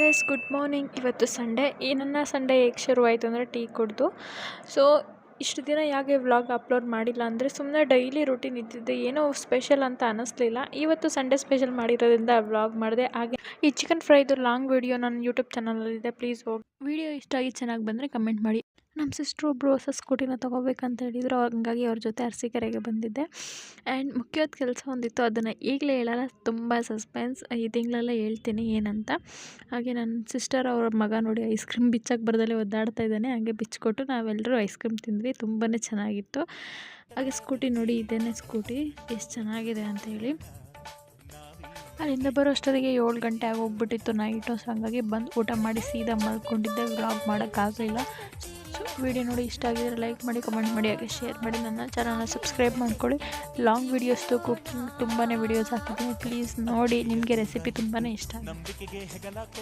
Guys good morning. ಇವತ್ತು Sunday. ನನ್ನ Sunday ಹೇಗೆ ಶುರುವಾಯಿತು ಅಂದರೆ ಟೀ ಕುಡಿದು. ಸೊ ಇಷ್ಟು ದಿನ ಯಾಕೆ ವ್ಲಾಗ್ ಅಪ್ಲೋಡ್ ಮಾಡಿಲ್ಲ ಅಂದರೆ ಸುಮ್ಮನೆ ಡೈಲಿ ರೂಟೀನ್ ಇದ್ದಿದ್ದೆ, ಏನೋ ಸ್ಪೆಷಲ್ ಅಂತ ಅನ್ನಿಸ್ಲಿಲ್ಲ. ಇವತ್ತು ಸಂಡೇ ಸ್ಪೆಷಲ್ ಮಾಡಿರೋದ್ರಿಂದ ವ್ಲಾಗ್ ಮಾಡಿದೆ. ಹಾಗೆ ಈ ಚಿಕನ್ ಫ್ರೈದು ಲಾಂಗ್ ವಿಡಿಯೋ ನನ್ನ ಯೂಟ್ಯೂಬ್ ಚಾನಲಲ್ಲಿದೆ, ಪ್ಲೀಸ್ ಹೋಗಿ ವಿಡಿಯೋ ಇಷ್ಟ ಆಗಿ ಚೆನ್ನಾಗಿ ಬಂದರೆ ಕಮೆಂಟ್ ಮಾಡಿ. ನಮ್ಮ ಸಿಸ್ಟ್ರು ಒಬ್ಬರು ಹೊಸ ಸ್ಕೂಟಿನ ತೊಗೋಬೇಕಂತ ಹೇಳಿದರು, ಹಂಗಾಗಿ ಅವ್ರ ಜೊತೆ ಅರಸೀಕೆರೆಗೆ ಬಂದಿದ್ದೆ. ಆ್ಯಂಡ್ ಮುಖ್ಯವಾದ ಕೆಲಸ ಒಂದಿತ್ತು, ಅದನ್ನು ಈಗಲೇ ಹೇಳಲ್ಲ, ತುಂಬ ಸಸ್ಪೆನ್ಸ್. ಈ ತಿಂಗಳಲ್ಲೇ ಹೇಳ್ತೀನಿ ಏನಂತ. ಹಾಗೆ ನನ್ನ ಸಿಸ್ಟರ್ ಅವ್ರ ಮಗ ನೋಡಿ ಐಸ್ ಕ್ರೀಮ್ ಬಿಚ್ಚಕ್ಕೆ ಬರದಲ್ಲೇ ಒದ್ದಾಡ್ತಾ ಇದ್ದಾನೆ. ಹಾಗೆ ಬಿಚ್ಚಿಕೊಟ್ಟು ನಾವೆಲ್ಲರೂ ಐಸ್ ಕ್ರೀಮ್ ತಿಂದ್ವಿ, ತುಂಬಾ ಚೆನ್ನಾಗಿತ್ತು. ಹಾಗೆ ಸ್ಕೂಟಿ ನೋಡಿ, ಇದೇನೇ ಸ್ಕೂಟಿ, ಎಷ್ಟು ಚೆನ್ನಾಗಿದೆ ಅಂತೇಳಿ. ಅಲ್ಲಿಂದ ಬರೋ ಅಷ್ಟೊತ್ತಿಗೆ 7 ಗಂಟೆ ಆಗೋಗ್ಬಿಟ್ಟಿತ್ತು ನೈಟು. ಸೊ ಹಾಗಾಗಿ ಬಂದು ಊಟ ಮಾಡಿ ಸೀದಾ ಮಲ್ಕೊಂಡಿದ್ದೆ, ವ್ಲಾಗ್ ಮಾಡೋಕ್ಕಾಗಲಿಲ್ಲ. ಸೊ ವಿಡಿಯೋ ನೋಡಿ ಇಷ್ಟ ಆಗಿದ್ರೆ ಲೈಕ್ ಮಾಡಿ, ಕಮೆಂಟ್ ಮಾಡಿ, ಹಾಗೆ ಶೇರ್ ಮಾಡಿ. ನನ್ನ ಚಾನಲ್ನ ಸಬ್ಸ್ಕ್ರೈಬ್ ಮಾಡ್ಕೊಳ್ಳಿ. ಲಾಂಗ್ ವೀಡಿಯೋಸ್ದು ಕುಕಿಂಗ್ ತುಂಬಾ ವೀಡಿಯೋಸ್ ಹಾಕಿದ್ದೀನಿ, ಪ್ಲೀಸ್ ನೋಡಿ. ನಿಮಗೆ ರೆಸಿಪಿ ತುಂಬಾ ಇಷ್ಟ ಆಗುತ್ತೆ.